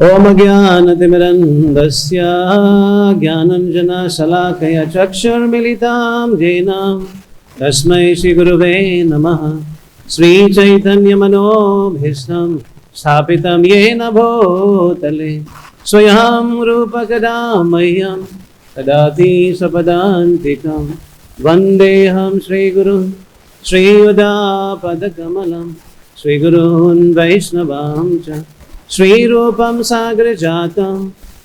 ओम ज्ञानतिमिरन्धस्य ज्ञानाञ्जनशलाकया चक्षुर्मिलितां येन तस्मै श्रीगुरुवे नमः। श्रीचैतन्यमनोभीष्टं स्थापितं येन भूतले स्वयं रूपकदा मह्यं ददाति स्वपदान्तिकं। वन्देऽहं श्रीगुरुं श्रीयुतापदकमलं श्रीगुरून् वैष्णवां च श्रीरूपं सागरजातं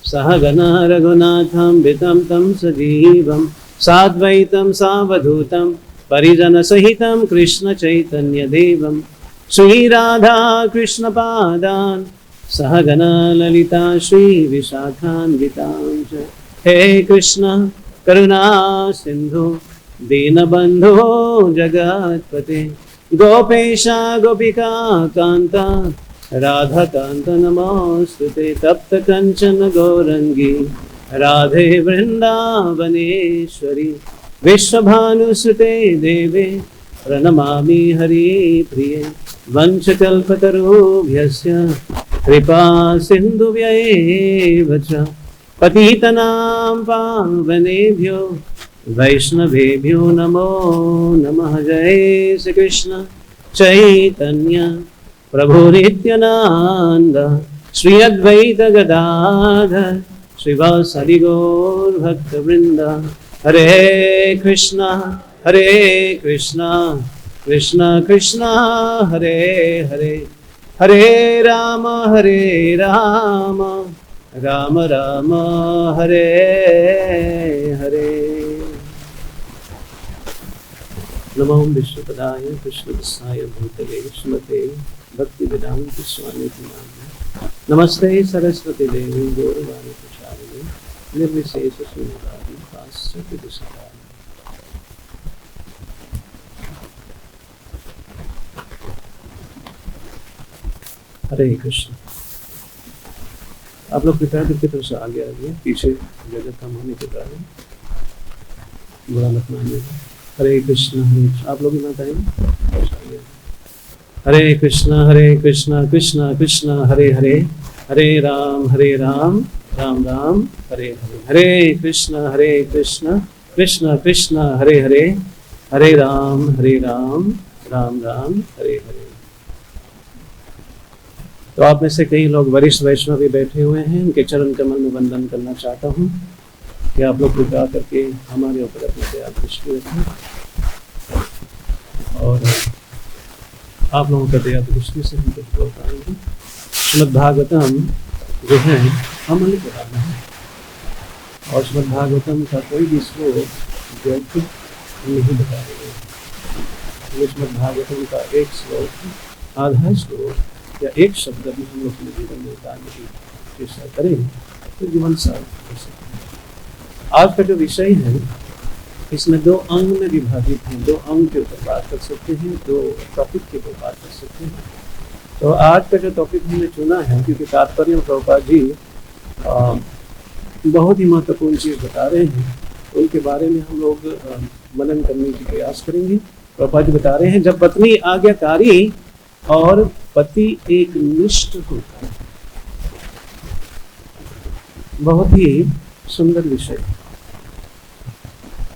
सहगण रघुनाथं वितं तं सजीवं साद्वैतं सावधूतं परिजनसहितं कृष्णचैतन्यदेवं श्रीराधा कृष्णपादान् सहगण ललिता श्रीविशाखान्वितां च। हे कृष्ण करुणा सिन्धु दीनबन्धो जगत्पते गोपेश गोपिका कान्ता राधाकान्त नमोस्तुते। तप्त कंचन गौरंगी राधे वृंदावनेश्वरी विश्वभानुसुते देवे प्रणमामि हरिप्रिये। वंशकल्पतरुभ्यस्य कृपा सिन्धुभ्यैव च पतितनां पावनेभ्यो वैष्णवेभ्यो नमो नमः। जय श्री कृष्ण चैतन्य प्रभु नित्यानंद श्री अद्वैत गदाधर श्रीवासदि गौर भक्तवृंद। हरे कृष्णा कृष्णा कृष्णा हरे हरे, हरे राम राम राम हरे हरे। नमो विष्णुपदाय कृष्णदासाय भूतले श्रीमते भक्तिवेदांत स्वामी नामिने। नमस्ते सरस्वती देवी गौरवाणी प्रचारिणे निर्विशेष शून्यवादी पाश्चात्य दिशाधारिणे। हरे कृष्ण। आप लोग कृपया करके थोड़ा सा आगे आइए, पीछे जगह कम होने के कारण बुरा मत मानिए। हरे कृष्ण आप लोग भी मत आइए। हरे कृष्ण कृष्ण कृष्ण हरे हरे, हरे राम राम राम हरे हरे। हरे कृष्ण कृष्ण कृष्ण हरे हरे, हरे राम राम राम हरे हरे। तो आप में से कई लोग वरिष्ठ वैष्णव भी बैठे हुए हैं, उनके चरण कमल में वंदन करना चाहता हूँ कि आप लोग कृपया करके हमारे ऊपर अपने दया दृष्टि रखें और आप लोगों का दया दृष्टि से हम कुछ बोल पाएंगे। श्रीमद्भागवतम जो है अमल पुराण है और श्रीमद्भागवतम का कोई भी श्लोक व्यर्थ नहीं बता रहे। श्रीमद्भागवतम का एक श्लोक, आधा श्लोक या एक शब्द भी हम लोग अपने जीवन में उतारने की चेष्टा करें तो जीवन सार्थक हो सकता है। आज का जो विषय है इसमें दो अंग में विभाजित हैं, दो अंग के ऊपर बात कर सकते हैं, दो टॉपिक के ऊपर बात कर सकते हैं। तो आज का जो टॉपिक हमने चुना है, क्योंकि तात्पर्य प्रभुपाद जी बहुत ही महत्वपूर्ण चीज़ बता रहे हैं, उनके बारे में हम लोग मनन करने की प्रयास करेंगे। प्रभुपाद जी बता रहे हैं जब पत्नी आज्ञाकारी और पति एक निष्ठ होता है। बहुत ही सुंदर विषय,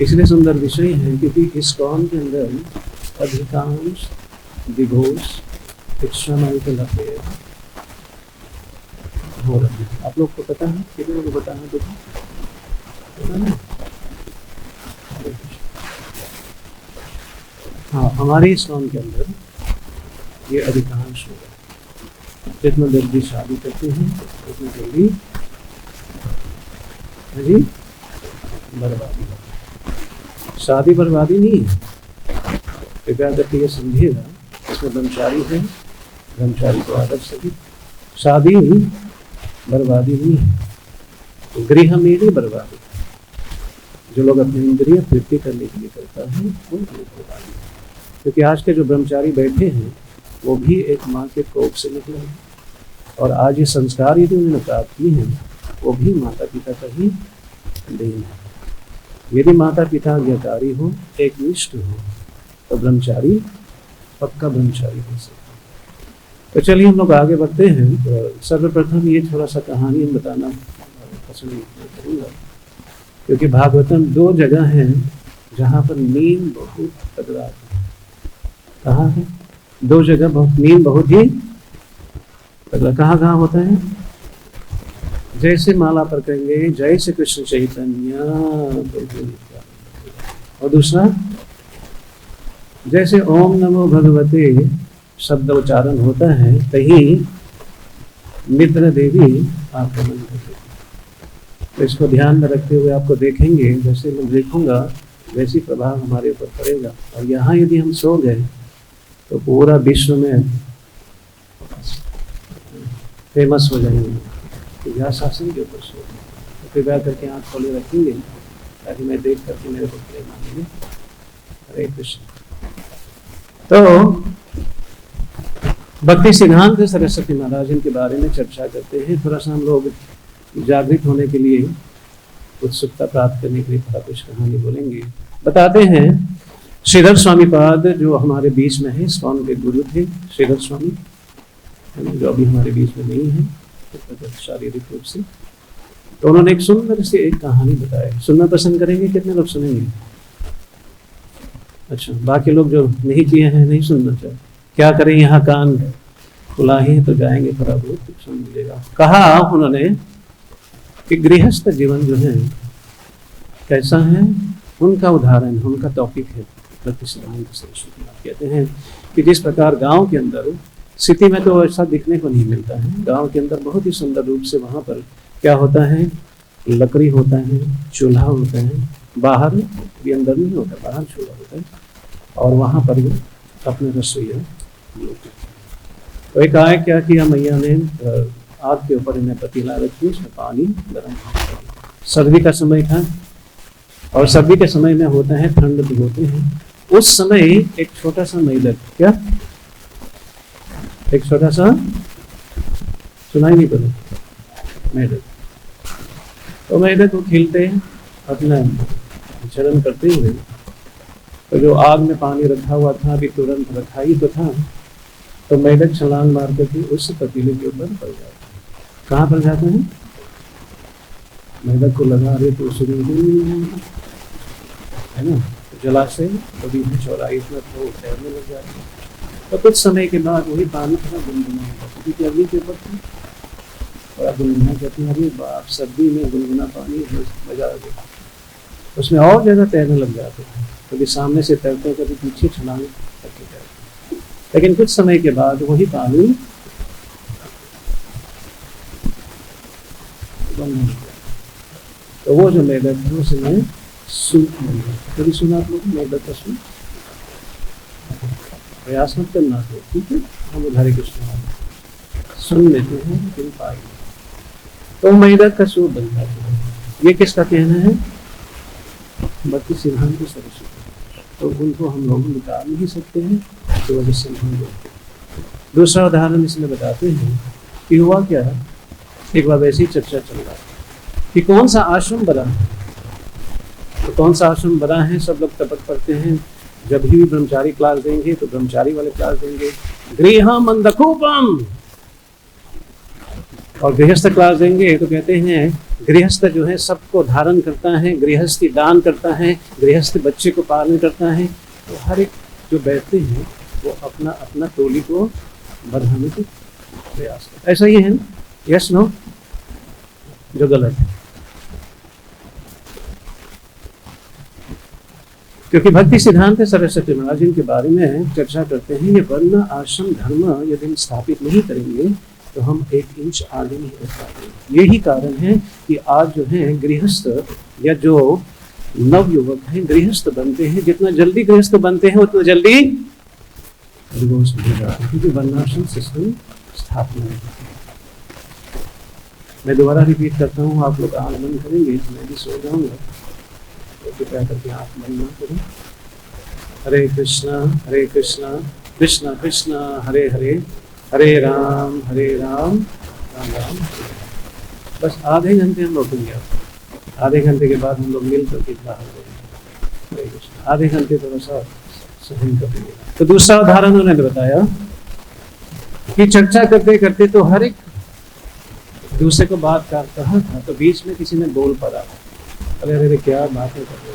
इसलिए सुंदर विषय है क्योंकि इस कौन के अंदर अधिकांश डिवोर्स एक्स्ट्रामैरिटल अफेयर हो रहे हैं। आप लोग को पता है, कितने लोग पता है? हाँ, हमारे इस कौन के अंदर ये अधिकांश हो रहा है। जितना जल्दी शादी करते हैं उतना जल्दी बर्बादी। शादी बर्बादी नहीं है, कृपया करके ये समझिएगा। इसमें ब्रह्मचारी है, ब्रह्मचारी को आदर सही। शादी बर्बादी नहीं है, गृह में ही बर्बादी। जो लोग अपनी इंद्रिय तृप्ति करने के लिए करता है वो बर्बादी। क्योंकि आज के जो ब्रह्मचारी बैठे हैं वो भी एक माँ के कोख से निकले हैं और आज ये संस्कार यदि उन्होंने प्राप्त किए हैं वो भी माता पिता का ही देन है। यदि माता पिता आज्ञाकारी हो, एक निष्ठ हो, तो ब्रह्मचारी पक्का ब्रह्मचारी हो सकता है। तो चलिए हम लोग आगे बढ़ते हैं। तो सर्वप्रथम ये थोड़ा सा कहानी हम बताना पसंद करूँगा, क्योंकि भागवतम 2 जगह हैं जहाँ पर नींद बहुत तगड़ा है। कहाँ है? 2 जगह नींद बहुत ही तगड़ा। कहाँ कहाँ होता है? जैसे माला पर कहेंगे जय श्री कृष्ण चैतन्य, और दूसरा जैसे ओम नमो भगवते शब्द उच्चारण होता है कहीं निद्रा देवी आक्रमण करती है। तो इसको ध्यान में रखते हुए आपको देखेंगे, जैसे मैं देखूंगा वैसी प्रभाव हमारे ऊपर पड़ेगा। और यहाँ यदि हम सो गए तो पूरा विश्व में फेमस हो जाएंगे कि यह शासन के ऊपर सो। तो कृपया करके आँख खोले रखेंगे ताकि मैं देख करके मेरे को प्रेम आएंगे। हरे कृष्ण। तो भक्ति सिद्धांत सरस्वती महाराज के बारे में चर्चा करते हैं। थोड़ा सा हम लोग जागृत होने के लिए, उत्सुकता प्राप्त करने के लिए थोड़ा कुछ कहानी बोलेंगे। बताते हैं श्रीधर स्वामी पाद जो हमारे बीच में है, इस्कॉन के गुरु थे श्रीधर स्वामी, है ना, जो अभी हमारे बीच में नहीं है शारीरिक रूप से। तो उन्होंने एक सुंदर से एक कहानी बताई। सुनना पसंद करेंगे? कितने लोग सुनेंगे? अच्छा, बाकी लोग जो नहीं किए हैं नहीं सुनना चाहे, क्या करें, यहाँ कान खुला ही तो जाएंगे, थोड़ा बहुत सुन मिलेगा। कहा उन्होंने कि गृहस्थ जीवन जो है कैसा है, उनका उदाहरण, उनका टॉपिक है भक्ति सिद्धांत सरस्वती। कहते हैं कि जिस प्रकार गांव के अंदर, सिटी में तो ऐसा दिखने को नहीं मिलता है, गांव के अंदर बहुत ही सुंदर रूप से वहाँ पर क्या होता है, लकड़ी होता है, चूल्हा होता है, बाहर भी अंदर नहीं होता, बाहर चूल्हा होता है, और वहाँ पर भी अपने रसोईया लोग। तो एक आए क्या किया, मैया ने आग के ऊपर इन्हें पतीला रखी, उसमें पानी गर्म। सर्दी का समय था और सर्दी के समय में होता है ठंड भी होते हैं। उस समय एक छोटा सा मेढक, क्या एक छोटा सा, सुनाई नहीं पड़ा, मेढक। तो मेढक को खिलते अपना चरण करते हुए, तो जो आग में पानी रखा हुआ था अभी तुरंत रखा ही तो था, तो मेढक छलांग मार करके उस पतीले के ऊपर पड़ जाता है। कहाँ पर जाते हैं? मेढक को लगा रहे तो शुरू है ना, जलाशय कभी भी चौराही पर तो तैरने लग जाते हैं। तो कुछ समय के बाद वही पानी थोड़ा गुनगुना होता है, क्योंकि अगली के ऊपर थोड़ा गुनगुना कहते हैं। अरे बाप, सर्दी में गुनगुना पानी मजा आ गया, उसमें और ज़्यादा तैरने लग जाते हैं। कभी सामने से तैरते हैं, कभी पीछे छलांग करके तैरते हैं। लेकिन कुछ समय के बाद वही पानी बंद हो गया। तो वो जो मेढक है उसमें सूख मिल गया। कभी सुना आप लोग मेढक का सूख? प्रयास मत करना तो, ठीक है, हम उधारी कृष्ण सुन लेते हैं लेकिन पाएंगे। तो मेढक का सूख बन जाता है। ये किसका कहना है? भक्ति सिद्धांत सरस्वती। तो उनको हम लोग निकाल नहीं सकते हैं, तो वजह से हम लोग। दूसरा उदाहरण इसमें बताते हैं कि हुआ क्या, एक बार वैसी चर्चा चल रहा है कि कौन सा आश्रम बना है। तो कौन सा आश्रम बना है, सब लोग तपक पड़ते हैं। जब भी ब्रह्मचारी क्लास देंगे तो ब्रह्मचारी वाले क्लास देंगे, गृहम अंधकूपम, और गृहस्थ क्लास देंगे तो कहते हैं गृहस्थ जो है सबको धारण करता है, गृहस्थी दान करता है, गृहस्थ बच्चे को पालन करता है। तो हर एक जो बैठते हैं वो अपना अपना टोली को बढ़ाने की प्रयास करता है। ऐसा ही है ना? Yes no? जो गलत है, क्योंकि भक्ति सिद्धांत सरस्वती महाराज इनके बारे में चर्चा करते हैं। ये वर्ण आश्रम धर्म यदि हम स्थापित नहीं करेंगे तो हम 1 इंच आगे नहीं रख पाएंगे। यही कारण है कि आज जो है गृहस्थ या जो नवयुवक हैं गृहस्थ बनते हैं, जितना जल्दी गृहस्थ बनते हैं उतना जल्दी डिवोर्स मिल जाता है, क्योंकि वर्णाश्रम सिस्टम स्थापना है। मैं दोबारा रिपीट करता हूँ, आप लोग आँख बंद करेंगे, मैं भी सो जाऊँगा, तो कृपया करके आँख बंद ना करें। हरे कृष्णा कृष्णा कृष्णा हरे हरे, हरे राम राम राम। बस आधे घंटे हम रोकेंगे। आधे घंटे के बाद हम लोग मिल करके बाहर करेंगे। हरे कृष्णा, आधे घंटे थोड़ा सा सहन करेंगे। तो दूसरा उदाहरण उन्होंने बताया कि चर्चा करते करते तो हर एक दूसरे को बात कहा था, तो बीच में किसी ने बोल पड़ा, अरे अरे क्या बातें कर रहे हो,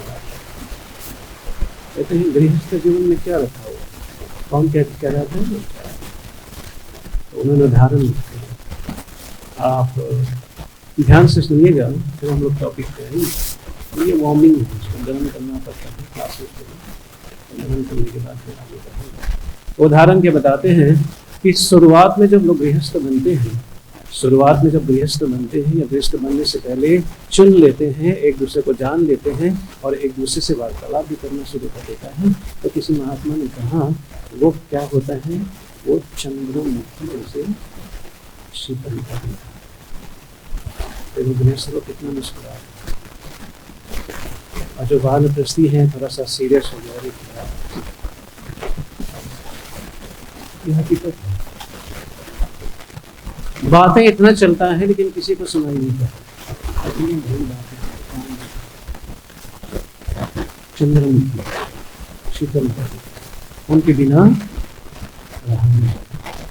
कहते हैं गृहस्थ जीवन में क्या रखा हुआ, कौन कह रहा था, तो उन्होंने उदाहरण लिखे, आप ध्यान से सुनिएगा, फिर हम लोग टॉपिक पे आएंगे। ये वार्मिंग है, इसको गर्म करना पड़ता है क्लासेस में, गर्म करने के बाद फिर आगे बढ़ेंगे। उदाहरण के बताते हैं कि शुरुआत में जब लोग गृहस्थ बनते हैं, शुरुआत में जब गृहस्थ बनते हैं या गृहस्थ बनने से पहले चुन लेते हैं, एक दूसरे को जान लेते हैं और एक दूसरे से वार्तालाप भी करना शुरू कर देता है, तो किसी महात्मा ने कहा वो क्या होता है, वो चंद्रमुखी जैसे शीतलता है। तो गृहस्थ लोग कितना मुस्कुरा, और जो वानप्रस्थी है थोड़ा सा सीरियस हो गया, ये हकीकत है। बातें इतना चलता है लेकिन किसी को सुनाई नहीं पड़ता। चंद्रमुखी शीतल, उनके बिना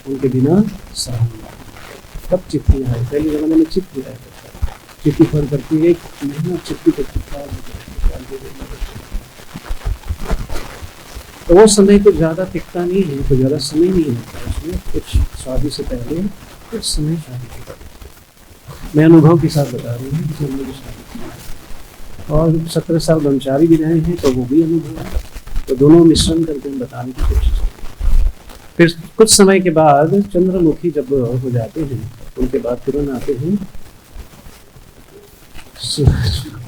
उनके बिना सहन। कब चिट्ठी आए, पहले जमाने में चिट्ठी आया करता, चिट्ठी फोन करती है, एक महीना चिट्ठी का चिट्ठा, तो वो समय कुछ ज़्यादा टिकता नहीं है, कुछ ज़्यादा समय नहीं लगता उसमें, कुछ शादी से पहले कुछ समय शादी के बाद। मैं अनुभव के साथ बता रही हूँ, और 17 साल ब्रह्मचारी भी रहे हैं तो वो भी अनुभव है, तो दोनों मिश्रण करके हम बताने की कोशिश करें। फिर कुछ समय के बाद चंद्रमुखी जब हो जाते हैं, उनके बाद तुरंत आते हैं सूरजमुखी।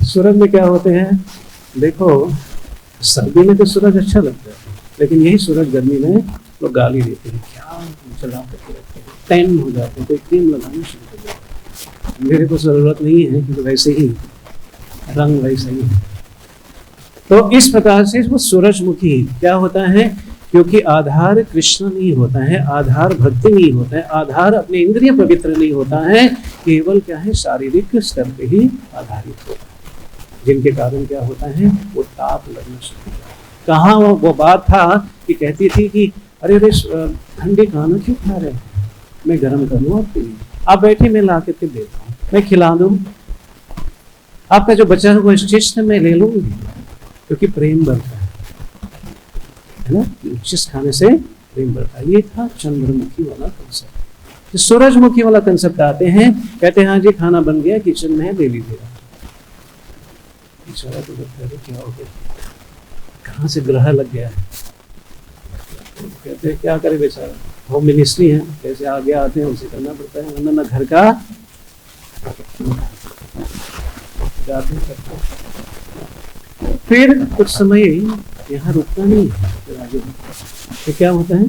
सूरज में क्या होते हैं, देखो सर्दी में तो सूरज अच्छा लगता है, लेकिन यही सूरज गर्मी में लोग गाली देते हैं, क्या जला करके रखते हैं, टैन हो जाते हैं, कोई क्रीम लगाना शुरू कर देते हैं। मेरे को जरूरत नहीं है क्योंकि वैसे ही रंग वैसे ही है। तो इस प्रकार से वो सूरजमुखी क्या होता है, क्योंकि आधार कृष्ण नहीं होता है, आधार भक्ति नहीं होता है, आधार अपने इंद्रिय पवित्र नहीं होता है, केवल क्या है शारीरिक स्तर पे ही आधारित होता है, जिनके कारण क्या होता है वो ताप लगना शुरू होता है। कहाँ वो बात था कि कहती थी कि अरे अरे ठंडे खाना क्यों खा रहे हैं, मैं गर्म कर लूँ आपके लिए, आप बैठे मैं ला करके देता हूँ, मैं खिला दूँ, आपका जो बचा हुआ शिष्ट मैं ले लूँगी, क्योंकि प्रेम बढ़ता है ना, शिष्ट खाने से प्रेम बढ़ता है। ये था चंद्रमुखी वाला कंसेप्ट। सूरजमुखी वाला कंसेप्ट आते हैं, कहते हैं हाँ जी खाना बन गया, किचन में है, ले लीजिएगा। तो क्या हो गया, कहाँ से ग्रह लग गया है, कहते हैं क्या करे बेचारा, होम मिनिस्ट्री है, कैसे आगे आते हैं उसे करना पड़ता है, वरना ना घर का जाते करते। फिर कुछ समय यहाँ रुकता नहीं है, फिर आगे तो क्या होता है,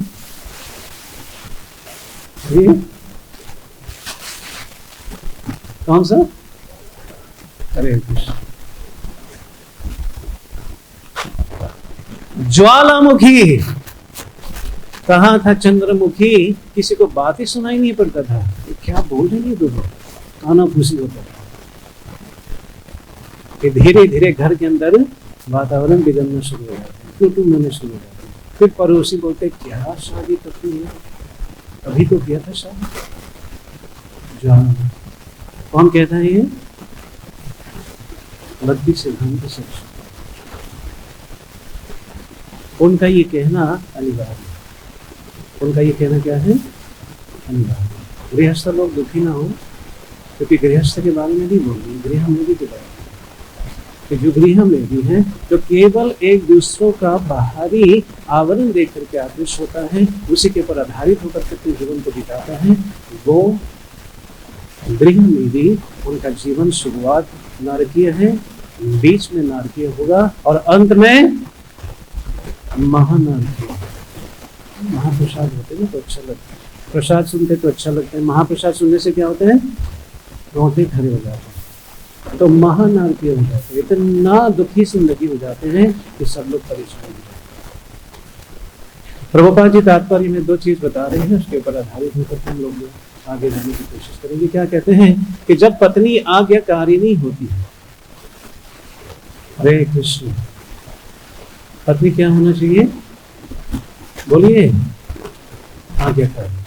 ये कौन सा, हरे कृष्ण, ज्वालामुखी। कहा था चंद्रमुखी, किसी को बात ही सुनाई नहीं पड़ता था, तो क्या बोल रहे हैं दोनों, काना फूसी होता था। धीरे धीरे घर के अंदर वातावरण बिगड़ना शुरू हो जाता है, कुटुंब होने शुरू हो जाते हैं। फिर पड़ोसी बोलते क्या शादी करती है, अभी तो किया था शादी, कौन कहता है ये, भक्ति सिद्धांत सच। उनका ये कहना अनिवार्य, उनका ये कहना क्या है, अनिवार्य। गृहस्थ लोग दुखी ना हो, क्योंकि गृहस्थ के बारे में भी बोल रही, गृह में भी बारे कि जो गृह में भी है, जो केवल एक दूसरों का बाहरी आवरण देख करके आकृष्ट होता है, उसी के ऊपर आधारित होकर के जीवन को बिताता है, वो गृह में भी उनका जीवन शुरुआत नारकीय है, बीच में नारकीय होगा और अंत में महानारकीय। महाप्रसाद होते हैं तो अच्छा लगता है, प्रसाद सुनते तो अच्छा लगता है, महाप्रसाद सुनने से क्या होता है, रोते खड़े हो जाते हैं, तो महानारकीय हो जाते हैं, इतना दुखी जिंदगी हो जाते हैं कि सब लोग परेशान हो जाते हैं। प्रभुपाद जी तात्पर्य में दो चीज बता रहे हैं, उसके ऊपर आधारित होकर हम लोग आगे जाने की कोशिश करेंगे। क्या कहते हैं कि जब पत्नी आज्ञाकारिणी होती है, हरे कृष्ण, पत्नी क्या होना चाहिए? बोलिए, आज्ञाकारी।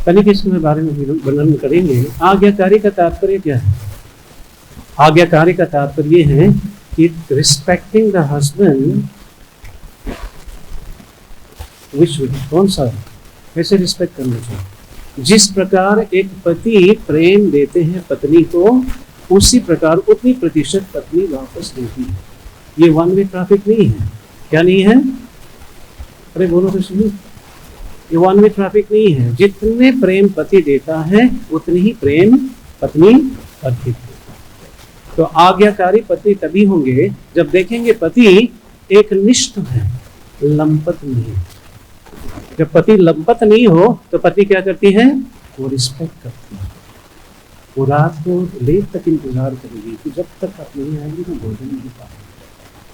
तनिक इसके बारे में वर्णन करेंगे। आज्ञाकारी का तात्पर्य क्या है? आज्ञाकारी का तात्पर्य है कि रिस्पेक्टिंग द हस्बैंड, कौन सा, कैसे रिस्पेक्ट करना चाहिए? जिस प्रकार एक पति प्रेम देते हैं पत्नी को, उसी प्रकार उतनी प्रतिशत पत्नी वापस देती है। ये वन वे ट्रैफिक नहीं है। क्या नहीं है? अरे बोलो तो सुनिए, ये वन वे ट्रैफिक नहीं है। जितने प्रेम पति देता है उतनी ही प्रेम पत्नी करती है। तो आज्ञाकारी पति तभी होंगे जब देखेंगे पति एक निष्ठ है, लंपट नहीं। जब पति लंपट नहीं हो तो पति क्या करती है? वो रिस्पेक्ट करती है। वो रात को लेट तक इंतजार करेगी कि जब तक आप नहीं आएंगे मैं भोजन नहीं पाऊंगी।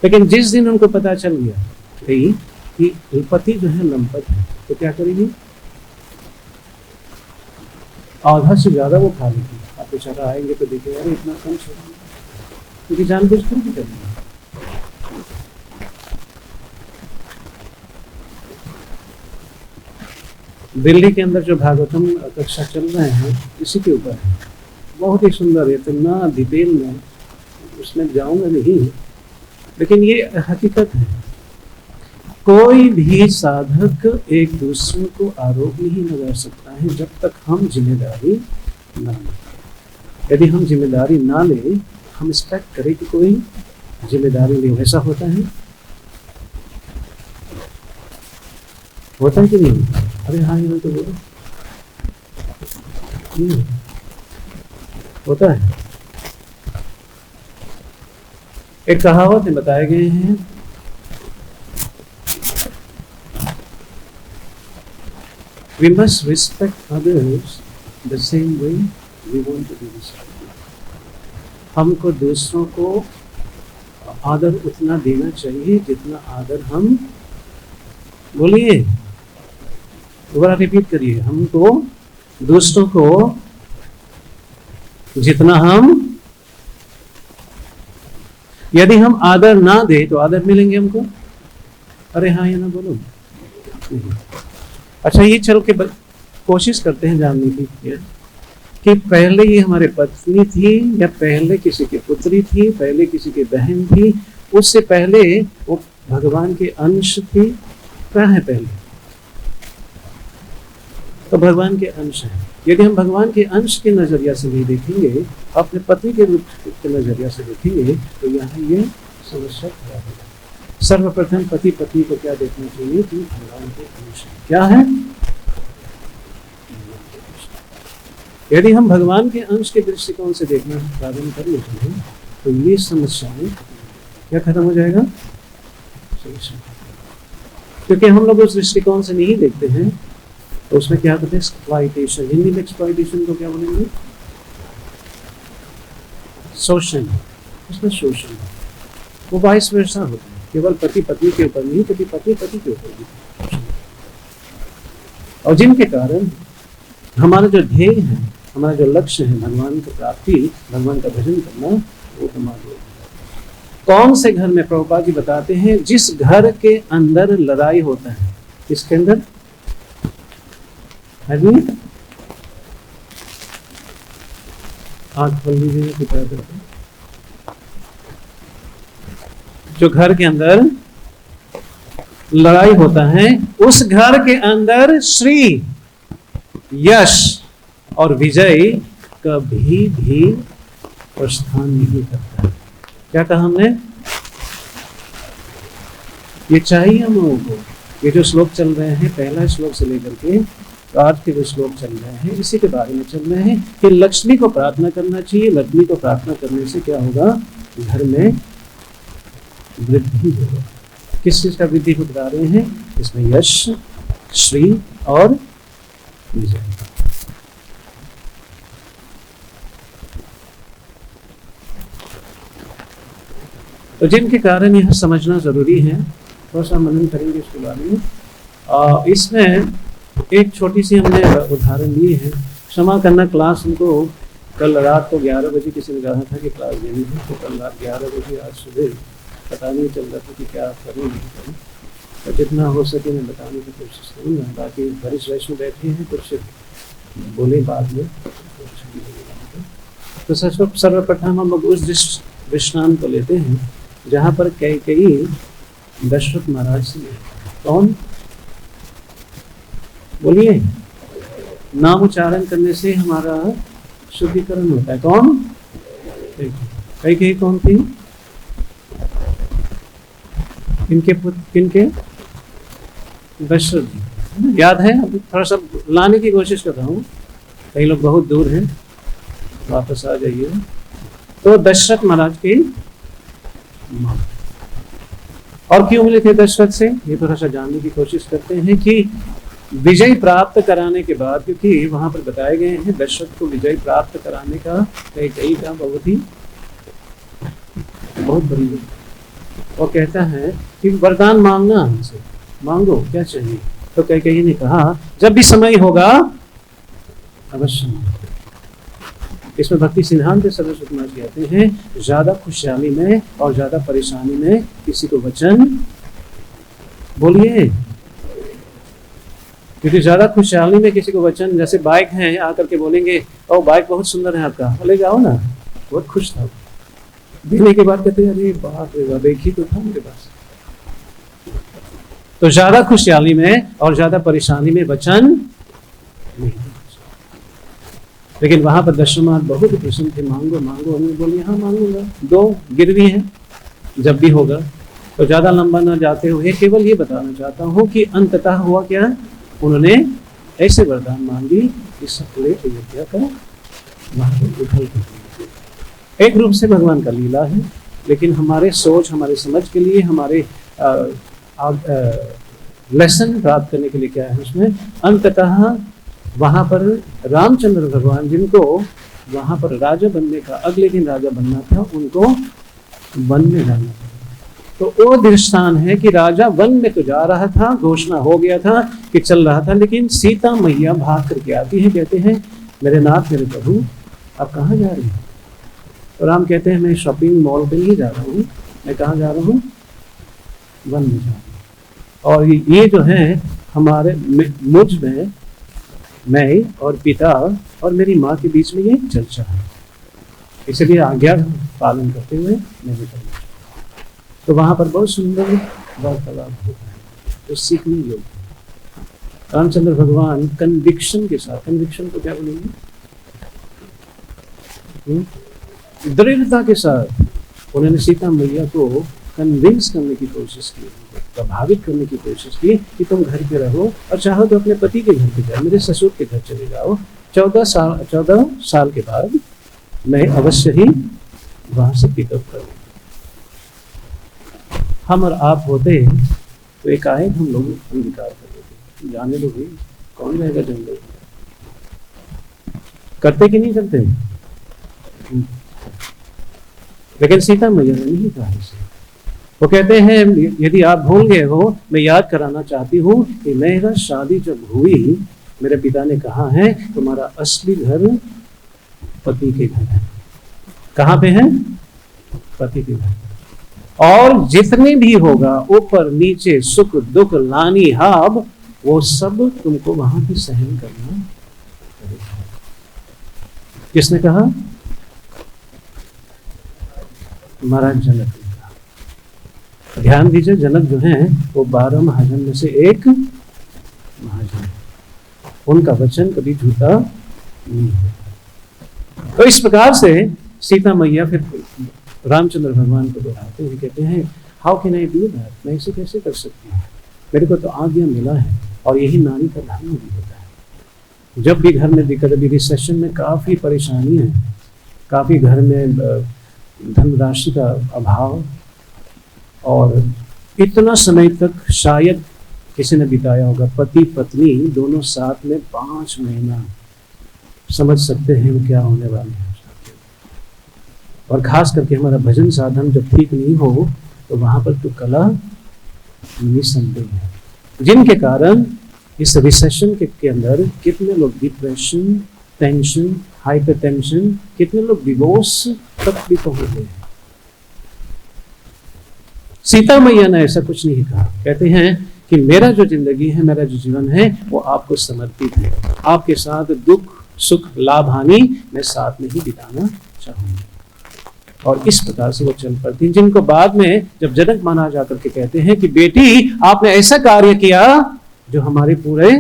लेकिन जिस दिन उनको पता चल गया कि पति जो है लंपट है, तो क्या करेगी? आधा से ज्यादा वो खा लेगी। आप बेचारा आएंगे तो देखेगा अरे इतना कम छोड़ा, क्योंकि जानबूझकर भी करनी है। दिल्ली के अंदर जो भागवतम कक्षा चल रहे हैं इसी के ऊपर है, बहुत ही सुंदर है। इतना डिटेल में उसमें जाऊंगा नहीं, लेकिन ये हकीकत है। कोई भी साधक एक दूसरे को आरोप नहीं लगा सकता है जब तक हम जिम्मेदारी ना लें। यदि हम जिम्मेदारी ना लें, हम एक्सपेक्ट करें कि कोई जिम्मेदारी ले, ऐसा होता है? होता है कि नहीं? अरे हाँ, ये तो बोलो, होता है। एक कहावत में बताए गए हैं, we must respect others the same way we want to be respected. हमको दूसरों को आदर उतना देना चाहिए जितना आदर हम, बोलिए, दोबारा रिपीट करिए, हमको दूसरों को जितना हम, यदि हम आदर ना दे तो आदर मिलेंगे हमको? अरे हाँ या ना बोलो। अच्छा, ये चल के कोशिश करते हैं जानने की कि पहले ये हमारे पत्नी थी या पहले किसी की पुत्री थी, पहले किसी की बहन थी, उससे पहले वो भगवान के अंश थी, क्या है पहले? तो भगवान के अंश है। यदि हम भगवान के अंश के नजरिया से नहीं देखेंगे, अपने पति के रूप के नजरिया से देखेंगे, तो यहाँ ये समस्या खड़ा होगा। सर्वप्रथम पति पत्नी को क्या देखना चाहिए कि भगवान के अंश है। क्या है? यदि हम भगवान के अंश के दृष्टिकोण से देखना प्रारंभ कर लेते हैं तो ये समस्याएं क्या खत्म हो जाएगा? समस्या। क्योंकि हम लोग उस दृष्टिकोण से नहीं देखते हैं तो उसमें क्या कहते हैं? एक्सप्लॉयटेशन। हिंदी में एक्सप्लॉयटेशन को क्या बोलेंगे? शोषण। उसमें शोषण, वो वाइस वर्सा होता है। केवल पति पत्नी के ऊपर नहीं, कभी पति पति के ऊपर भी। और जिनके कारण हमारा जो ध्येय है, हमारा जो लक्ष्य है भगवान की प्राप्ति, भगवान का भजन करना, वो हमारे कौन से घर में? प्रभुपाद जी बताते हैं जिस घर के अंदर लड़ाई होता है, किसके अंदर है जी? आंख खोल लीजिए पिता करके। जो घर के अंदर लड़ाई होता है, उस घर के अंदर श्री, यश और विजय कभी भी प्रस्थान नहीं करता है। क्या कहा हमने? ये चाहिए हम लोगों को। ये जो श्लोक चल रहे हैं, पहला श्लोक से लेकर के आज के जो श्लोक चल रहे हैं, इसी के बारे में चल रहे हैं कि लक्ष्मी को प्रार्थना करना चाहिए। लक्ष्मी को प्रार्थना करने से क्या होगा? घर में वृद्धि होगा। किस चीज का वृद्धि को बता रहे हैं? इसमें यश, श्री और विजय। तो जिनके कारण यह समझना जरूरी है, थोड़ा सा मनन करेंगे इसके बारे में। इसमें एक छोटी सी हमने उदाहरण ली है। क्षमा करना, क्लास हमको कल रात को 11 बजे किसी ने कहा था कि क्लास देनी थी, तो कल रात 11 बजे आज सुबह पता नहीं चल रहा था कि क्या करूँ नहीं करूँ, तो जितना हो सके मैं बताने की कोशिश करूँगा। बाकी वरिष्ठ वैष्णव बैठे हैं, कुछ बोले बाद में। तो सर्वप्रथम हम लोग उस विश्राम को लेते हैं जहाँ पर कई दशरथ महाराज से, कौन बोलिए, नाम उच्चारण करने से हमारा शुद्धिकरण होता है। कौन? कई कौन थी? किनके? दशरथ जी, याद है? अभी थोड़ा सा लाने की कोशिश कर रहा हूँ, कई लोग बहुत दूर हैं, वापस आ जाइए। तो दशरथ महाराज की माँ, और क्यों मिले थे दशरथ से, ये थोड़ा सा जानने की कोशिश करते हैं कि विजय प्राप्त कराने के बाद, क्योंकि वहां पर बताए गए हैं दशरथ को विजय प्राप्त कराने का कई का बहुत बड़ी, और कहता है कि वरदान मांगना हमसे, मांगो क्या चाहिए। तो कई ने कहा जब भी समय होगा अवश्य। इसमें भक्ति सिद्धांत सरस्वती महाराज कहते हैं ज्यादा खुशहाली में और ज्यादा परेशानी में किसी को वचन बोलिए, क्योंकि ज्यादा खुशहाली में किसी को वचन, जैसे बाइक है आकर के बोलेंगे ओ बाइक बहुत सुंदर है आपका, ले जाओ ना, बहुत खुश था, देने के बाद कहते हैं अरे बाप रे बाप, एक ही तो था मेरे पास। तो ज्यादा खुशहाली में और ज्यादा परेशानी में वचन नहीं। लेकिन वहां पर दशरथ महाराज बहुत प्रसन्न थे, मांगो मांगो, हमने बोली हाँ मांगूंगा, 2 गिरवी है, जब भी होगा। तो ज्यादा लंबा ना जाते हुए केवल ये बताना चाहता हूँ कि अंततः हुआ क्या, उन्होंने ऐसे वरदान मांगी कि सब पूरे अयोध्या का वहां पर उथल पुथल। एक रूप से भगवान का लीला है, लेकिन हमारे सोच, हमारे समझ के लिए, हमारे लेसन प्राप्त करने के लिए क्या है उसमें, अंततः वहां पर रामचंद्र भगवान, जिनको वहां पर राजा बनने का, अगले दिन राजा बनना था, उनको वन में जाना था। तो वो दृष्टान है कि राजा वन में तो जा रहा था, घोषणा हो गया था कि चल रहा था, लेकिन सीता मैया भाग करके आती है, कहते हैं मेरे नाथ मेरे प्रभु आप कहाँ जा रहे हैं। तो राम कहते हैं मैं शॉपिंग मॉल पे नहीं जा रहा हूँ, मैं कहाँ जा रहा हूँ, वन में जा रहा हूँ। और ये जो है हमारे मुझ में, मैं और पिता और मेरी माँ के बीच में ये चर्चा है, इसलिए आज्ञा पालन करते हुए मैं निकल। तो वहां पर बहुत सुंदर वार्तालाप होता है, तो सीखने योग्य। रामचंद्र भगवान कन्विक्शन के साथ, कन्विक्शन को क्या बोलेंगे, दृढ़ता के साथ उन्होंने सीता मैया को कन्विंस करने की कोशिश की, प्रभावित करने की कोशिश की कि तुम घर पे रहो और चाहो तो अपने पति के घर पे जाओ, मेरे ससुर के घर चले जाओ, 14 साल के बाद मैं अवश्य ही वहां से पिकअप करूँ। हम और आप होते तो एकाएक हम लोग अंगीकार कर देते, जाने दो भाई, कौन रहेगा जंगल, करते कि नहीं करते। लेकिन सीता मैया ने नहीं कहा इसे। वो कहते हैं यदि आप भूल गए हो, मैं याद कराना चाहती हूँ कि मेरा शादी जब हुई, मेरे पिता ने कहा है तुम्हारा असली घर पति के घर है। कहाँ पे है, पति के घर। और जितने भी होगा ऊपर नीचे, सुख दुख लानी हाब, वो सब तुमको वहां पे सहन करना पड़ेगा। किसने कहा, महाराज जनक ने कहा। ध्यान दीजिए, जनक जो हैं वो 12 महाजन में से एक महाजन, उनका वचन कभी झूठा नहीं होता। तो इस प्रकार से सीता मैया फिर रामचंद्र भगवान को बुलाते हैं, कहते हैं how can I do that, मैं इसे कैसे कर सकती हूँ, मेरे को तो आज्ञा मिला है। और यही नारी का धर्म भी होता है। जब भी घर में दिक्कत, अभी रिसेशन में काफ़ी परेशानी है, काफ़ी घर में धनराशि का अभाव, और इतना समय तक शायद किसी ने बिताया होगा, पति पत्नी दोनों साथ में 5 महीना, समझ सकते हैं वो क्या होने वाले हैं। और खास करके हमारा भजन साधन जब ठीक नहीं हो तो वहां पर तो कला निसंदेह है, जिनके कारण इस रिसेशन के अंदर कितने लोग डिप्रेशन, टेंशन, हाइपरटेंशन, कितने लोग डिवोर्स तक भी पहुंच गए हैं। सीता मैया ने ऐसा कुछ नहीं कहा। कहते हैं कि मेरा जो जिंदगी है, मेरा जो जीवन है, वो आपको समर्पित है। आपके साथ दुख सुख लाभ हानि मैं साथ में ही बिताना चाहूंगी। और इस प्रकार से वो चल पड़ती, जिनको बाद में जब जनक महाराज जाकर के कहते हैं कि बेटी आपने ऐसा कार्य किया जो हमारे पूरे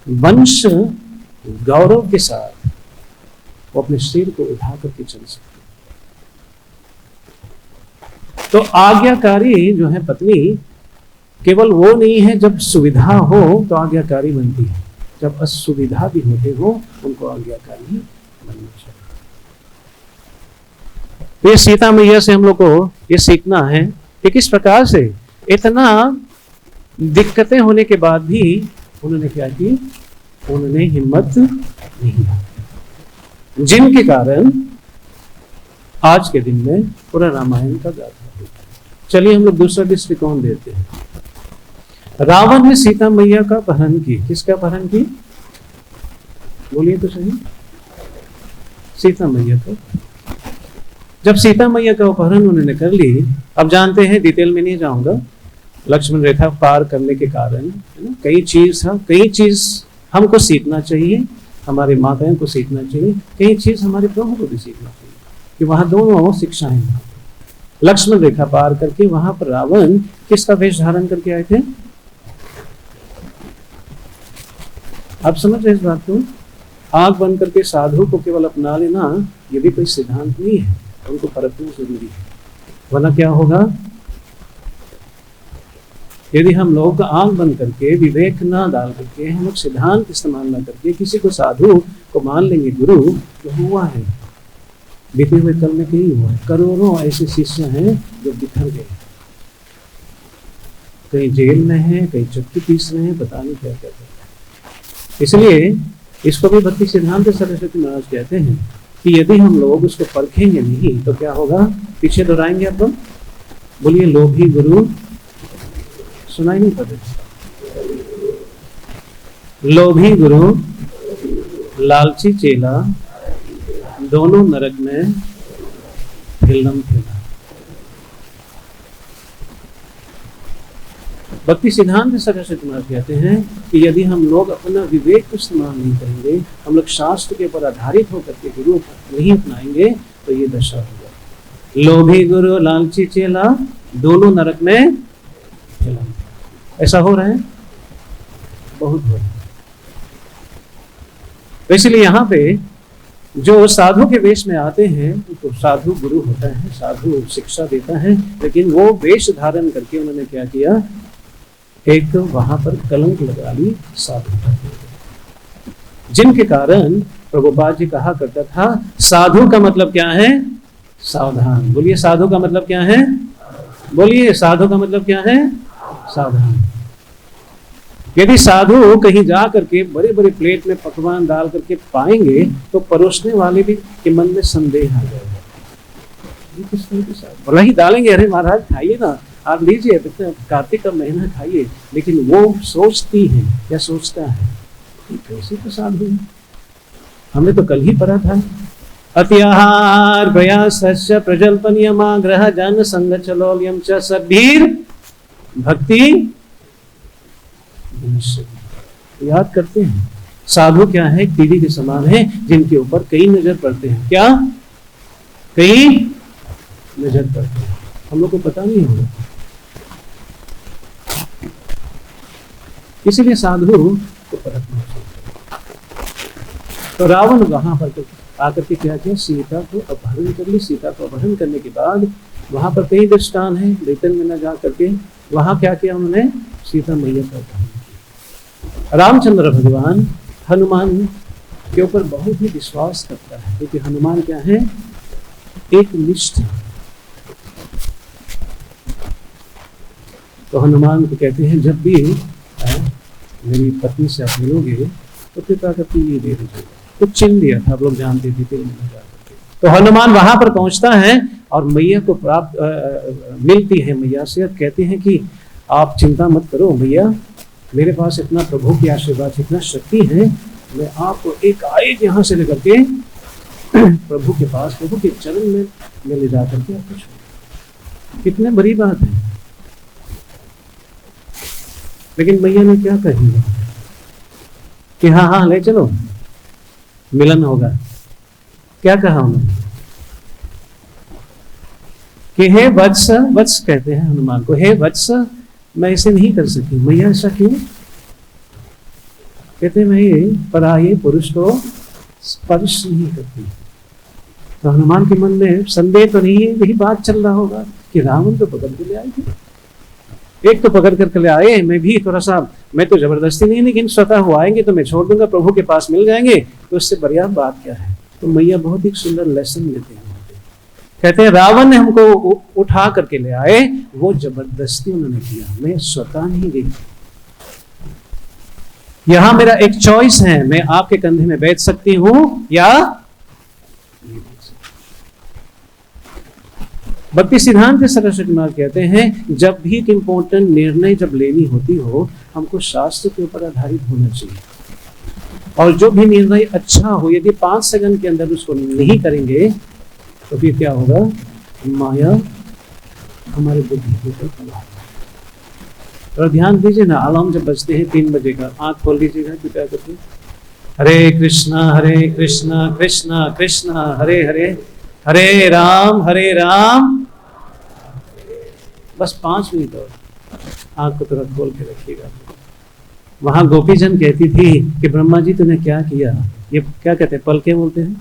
वंश गौरव के साथ वो अपने सिर को उठा करके चल सकते। तो आज्ञाकारी जो है पत्नी केवल वो नहीं है जब सुविधा हो तो आज्ञाकारी बनती है, जब असुविधा भी होते हो उनको आज्ञाकारी बनना चाहिए। तो ये सीता मैया से हम लोग को ये सीखना है कि किस प्रकार से इतना दिक्कतें होने के बाद भी उन्होंने क्या की, उन्होंने हिम्मत नहीं हारी, जिनके कारण आज के दिन में पूरा रामायण का गाथा होता है। चलिए हम लोग दूसरा दृष्टिकोण देते हैं। रावण ने सीता मैया का अपहरण की। किसका अपहरण की? बोलिए तो सही। सीता मैया का। जब सीता मैया का अपहरण उन्होंने कर ली, अब जानते हैं, डिटेल में नहीं जाऊंगा, लक्ष्मण रेखा पार करने के कारण कई चीज हमको सीखना चाहिए, हमारे माताओं को सीखना चाहिए, कई चीज हमारे प्रभु को भी सीखना चाहिए कि वहां दोनों शिक्षाएं हैं। लक्ष्मण रेखा पार करके वहां पर रावण किसका वेश धारण करके आए थे? आप समझ रहे इस बात को? आंख बंद करके साधु को केवल अपना लेना ये भी कोई सिद्धांत नहीं है, उनको परखना जरूरी है। वरना क्या होगा, यदि हम लोग आंख बंद करके विवेक ना डाल करके हम लोग सिद्धांत इस्तेमाल ना करके किसी को साधु को मान लेंगे गुरु, तो हुआ है बीते हुए कल में कहीं हुआ है। करोड़ों ऐसे शिष्य हैं जो बिखर गए, कहीं जेल में है, कहीं चक्की पीस रहे हैं, पता नहीं क्या क्या करते हैं। इसलिए इसको भी भक्ति सिद्धांत सरस्वती महाराज कहते हैं कि यदि हम लोग उसको परखेंगे नहीं तो क्या होगा, पीछे दोहराएंगे आप लोग, बोलिए लोभी गुरु, सुनाई नहीं पड़े, लोभी गुरु लालची चेला दोनों नरक में फिल्म खेला। भक्ति सिद्धांत सरस्वती महाराज कहते हैं कि यदि हम लोग अपना विवेक को इस्तेमाल नहीं करेंगे, हम लोग शास्त्र के ऊपर आधारित होकर के गुरु नहीं अपनाएंगे तो ये दशा होगा। लोभी गुरु लालची चेला दोनों नरक में फिल्म। ऐसा हो रहा है, बहुत हो रहा है। तो इसलिए यहाँ पे जो साधु के वेश में आते हैं तो साधु गुरु होता है, साधु शिक्षा देता है, लेकिन वो वेश धारण करके उन्होंने क्या किया, एक तो वहां पर कलंक लगा ली साधु, जिनके कारण प्रभुपाद जी कहा करता था साधु का मतलब क्या है, सावधान। बोलिए साधु का मतलब क्या है, बोलिए साधु का मतलब क्या है, सावधान। यदि साधु कहीं जा करके बड़े बड़े प्लेट में पकवान डाल करके पाएंगे तो परोसने वाले भी के मन में संदेह आ जाएगा, किस तरह के साथ भला ही डालेंगे, अरे महाराज खाइए ना, आप लीजिए, कार्तिक का महीना खाइए, लेकिन वो सोचती है या सोचता है कैसे तो साधु है। हमने तो कल ही पढ़ा था, अत्याहार प्रयास प्रजल्पनियमाग्रह जन संग चलोल्यम च सद्भीर भक्ति। याद करते हैं साधु क्या है, टीवी के समान है जिनके ऊपर कई नजर पड़ते हैं। क्या कई नजर पड़ते हैं, हम लोग को पता नहीं होगा। इसीलिए साधु को परखना चाहिए। तो रावण वहां पर आकर के क्या किया, सीता को अपहरण कर ली। सीता को अपहरण करने के बाद वहां पर कई दृष्टान है, रिटर्न में न जा करके वहां क्या किया उन्होंने, सीता मैया का अपहरण किया। रामचंद्र भगवान हनुमान के ऊपर बहुत ही विश्वास करता है, क्योंकि हनुमान क्या है, एक निष्ठ। तो हनुमान को कहते हैं जब भी मेरी पत्नी से आप मिलोगे तो कृपा करके ये दे दीजिए। कुछ चिन्ह दिया था, आप लोग जानते थे। तो हनुमान वहां पर पहुंचता है और मैया को प्राप्त मिलती है मैया से, और कहते हैं कि आप चिंता मत करो मैया, मेरे पास इतना प्रभु की आशीर्वाद, इतना शक्ति है, मैं आपको एक आयत यहाँ से लेकर के प्रभु के पास, प्रभु के चरण में ले जा करके आपको छोड़। कितने बड़ी बात है। लेकिन मैया ने क्या कही कि हाँ हाँ ले चलो, मिलन होगा। क्या कहा उन्होंने कि हे वत्स, वत्स कहते हैं हनुमान को, हे वत्स मैं इसे नहीं कर सकी। मैया ऐसा क्यों? कहते मैं ये पराये पुरुष को स्पर्श नहीं करती। तो हनुमान के मन में संदेह तो नहीं है, यही बात चल रहा होगा कि रावण तो पकड़ के ले आए थे, एक तो पकड़ करके ले आए, मैं भी थोड़ा सा, मैं तो जबरदस्ती नहीं, लेकिन स्वतः वो आएंगे तो मैं छोड़ दूंगा, प्रभु के पास मिल जाएंगे, तो उससे बढ़िया बात क्या है। तो मैया बहुत ही सुंदर लेसन देते हैं। कहते हैं रावण ने हमको उठा करके ले आए, वो जबरदस्ती उन्होंने किया, मैं स्वतः नहीं गई। यहां मेरा एक चॉइस है, मैं आपके कंधे में बैठ सकती हूं या भक्ति सिद्धांत सरस्वती माँ कहते हैं जब भी एक इंपॉर्टेंट निर्णय जब लेनी होती हो, हमको शास्त्र के ऊपर आधारित होना चाहिए। और जो भी निर्णय अच्छा हो, यदि 5 सेकंड के अंदर उसको नहीं करेंगे तो फिर क्या होगा, माया हमारे बुद्धि के ऊपर प्रभाव। और ध्यान दीजिए ना, अलार्म जब बजते हैं 3 बजे का, आंख खोल लीजिएगा कृपया करके, हरे कृष्णा कृष्णा कृष्णा हरे हरे, हरे राम बस 5 मिनट और आंख को तुरंत खोल के रखिएगा। वहां गोपीजन कहती थी कि ब्रह्मा जी तूने क्या किया, ये क्या कहते हैं, पलके बोलते हैं,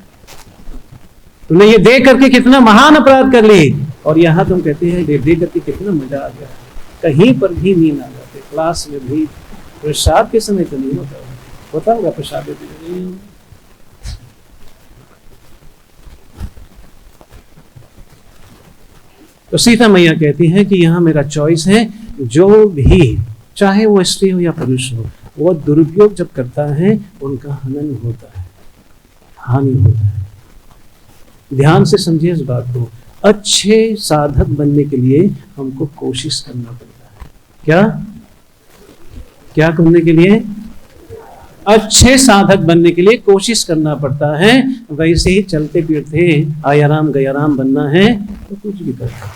तुमने ये देख करके कितना महान अपराध कर ली। और यहाँ तुम कहते हैं देख करके कितना मजा आ गया। कहीं पर भी नींद आ जाते, क्लास में भी, प्रसाद के समय तो नहीं होता होगा प्रसाद नहीं। तो सीता मैया कहती है कि यहाँ मेरा चॉइस है, जो भी चाहे वो स्त्री हो या पुरुष हो, वो दुरुपयोग जब करता है उनका हनन होता है, हानि होता है। ध्यान से समझिए इस बात को। अच्छे साधक बनने के लिए हमको कोशिश करना पड़ता है। क्या करने के लिए? अच्छे साधक बनने के लिए कोशिश करना पड़ता है। वैसे ही चलते फिरते आयाराम गयाराम बनना है तो कुछ भी कर सकते हैं।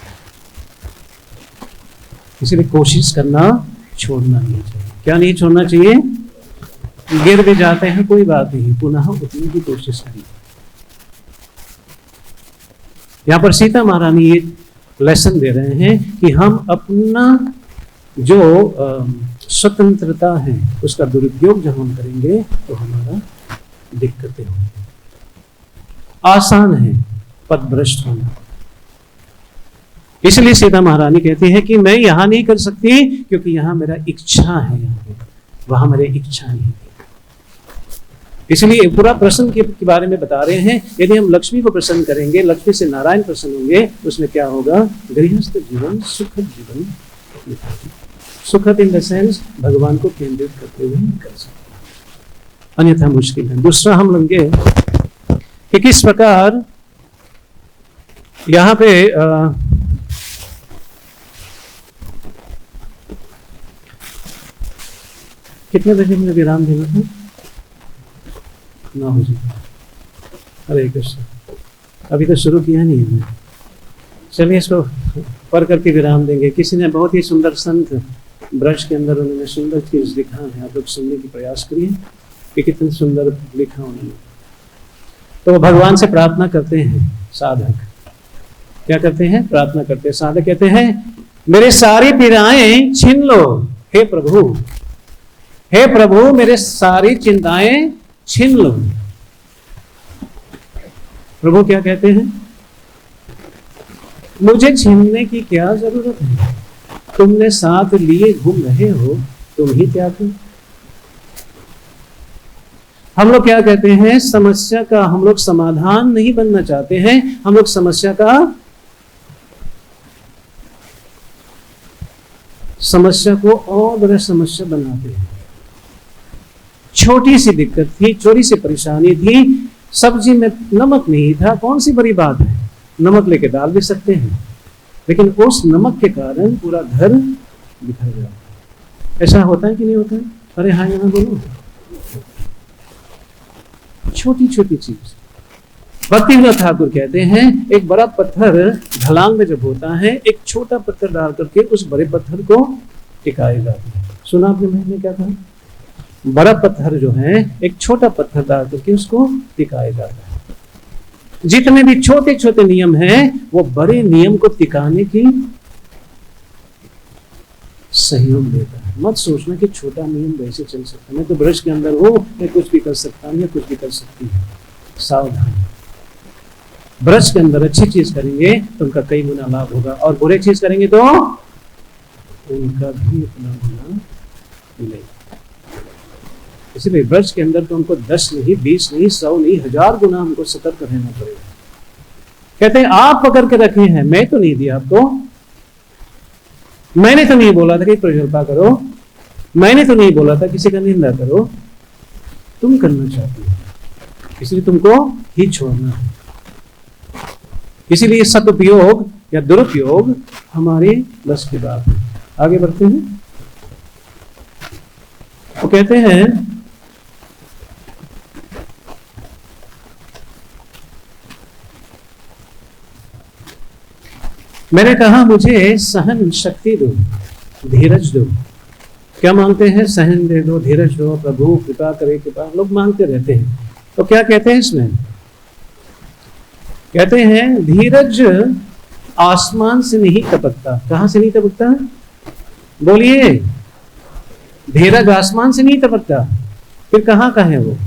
इसलिए कोशिश करना छोड़ना नहीं चाहिए। क्या नहीं छोड़ना चाहिए? गिर भी जाते हैं कोई बात नहीं, पुनः उतनी भी कोशिश करिए। यहां पर सीता महारानी ये लेसन दे रहे हैं कि हम अपना जो स्वतंत्रता है उसका दुरुपयोग जब हम करेंगे तो हमारा दिक्कतें होंगी। आसान है पथभ्रष्ट होना। इसलिए सीता महारानी कहती है कि मैं यहां नहीं कर सकती क्योंकि यहां मेरा इच्छा है, यहाँ पे वहां मेरे इच्छा नहीं है। इसलिए पूरा प्रसन्न के बारे में बता रहे हैं। यदि हम लक्ष्मी को प्रसन्न करेंगे, लक्ष्मी से नारायण प्रसन्न होंगे, उसमें क्या होगा? गृहस्थ जीवन सुखद जीवन। सुखद इन द सेंस भगवान को केंद्रित करते हुए कर सकते हैं, अन्यथा मुश्किल है। दूसरा हम लेंगे कि किस प्रकार यहाँ पे कितने बजे हमने विराम देना था? 9 बजे। हरे कृष्ण। अभी तो शुरू किया नहीं हमने। चलिए इसको पढ़ करके विराम देंगे। किसी ने बहुत ही सुंदर संत ब्रज के अंदर उन्होंने सुंदर चीज लिखा है, आप लोग सुनने की प्रयास करिए कि कितने सुंदर लिखा उन्होंने। तो भगवान से प्रार्थना करते हैं साधक। क्या करते हैं? प्रार्थना करते हैं साधक। कहते हैं मेरे सारी पीड़ाएं छीन लो हे प्रभु, हे प्रभु मेरे सारी चिंताएं छीन लो। प्रभु क्या कहते हैं? मुझे छीनने की क्या जरूरत है? तुमने साथ लिए घूम रहे हो, तुम ही त्याग दो। हम लोग क्या कहते हैं? समस्या का हम लोग समाधान नहीं बनना चाहते हैं, हम लोग समस्या को और बड़ा समस्या बनाते हैं। छोटी सी दिक्कत थी, छोटी सी परेशानी थी, सब्जी में नमक नहीं था, कौन सी बड़ी बात है? नमक लेके डाल भी सकते हैं, लेकिन उस नमक के कारण पूरा घर बिखर गया। ऐसा होता है कि नहीं होता है? अरे हाँ, यहाँ बोलो। छोटी छोटी चीज भक्ति विनोद ठाकुर कहते हैं एक बड़ा पत्थर ढलान में जब होता है, एक छोटा पत्थर डाल करके उस बड़े पत्थर को टिकाया जाता है। सुना आपने मैंने क्या कहा? बड़ा पत्थर जो है एक छोटा पत्थर डाल करके उसको टिकाया जाता है। जितने भी छोटे छोटे नियम हैं वो बड़े नियम को टिकाने की सहयोग देता है। मत सोचना कि छोटा नियम वैसे चल सकता है, मैं तो ब्रश के अंदर हूं, मैं कुछ भी कर सकता हूं या कुछ भी कर सकती हूँ। सावधान, ब्रश के अंदर अच्छी चीज करेंगे तो उनका कई गुना लाभ होगा, और बुरे चीज करेंगे तो उनका भी उतना गुना मिलेगा। इसलिए ब्रश के अंदर तो हमको 10 नहीं, 20 नहीं, 100 नहीं, 1000 गुना हमको सतर्क रहना पड़ेगा। कहते हैं आप पकड़ के रखे हैं, मैं तो नहीं दिया आपको, मैंने तो नहीं बोला था कि प्रजल्पा करो, मैंने तो नहीं बोला था किसी का निंदा करो, तुम करना चाहती हो, इसलिए तुमको ही छोड़ना है। इसीलिए सदुपयोग या दुरुपयोग हमारे बस की बात है। आगे बढ़ते हैं। वो कहते हैं मैंने कहा मुझे सहन शक्ति दो, धीरज दो। क्या मांगते हैं? सहन दे दो, धीरज दो, प्रभु कृपा करे, कृपा लोग मांगते रहते हैं। तो क्या कहते हैं इसमें? कहते हैं धीरज आसमान से नहीं टपकता। कहां से नहीं टपकता? बोलिए। धीरज आसमान से नहीं टपकता, फिर कहां का है वो?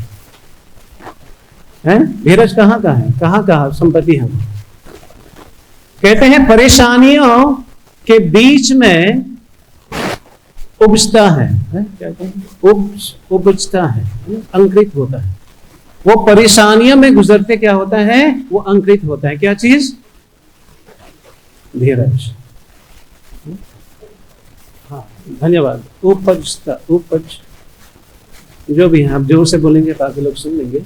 है धीरज कहां का है? कहां संपत्ति हम? कहते हैं परेशानियों के बीच में उपजता है, क्या कहते हैं? उपजता है, अंकुरित होता है। वो परेशानियों में गुजरते क्या होता है? वो अंकुरित होता है। क्या चीज? धीरज। हाँ, धन्यवाद। उपजता, उपज, जो भी है आप जोर से बोलेंगे ताकि लोग सुन लेंगे।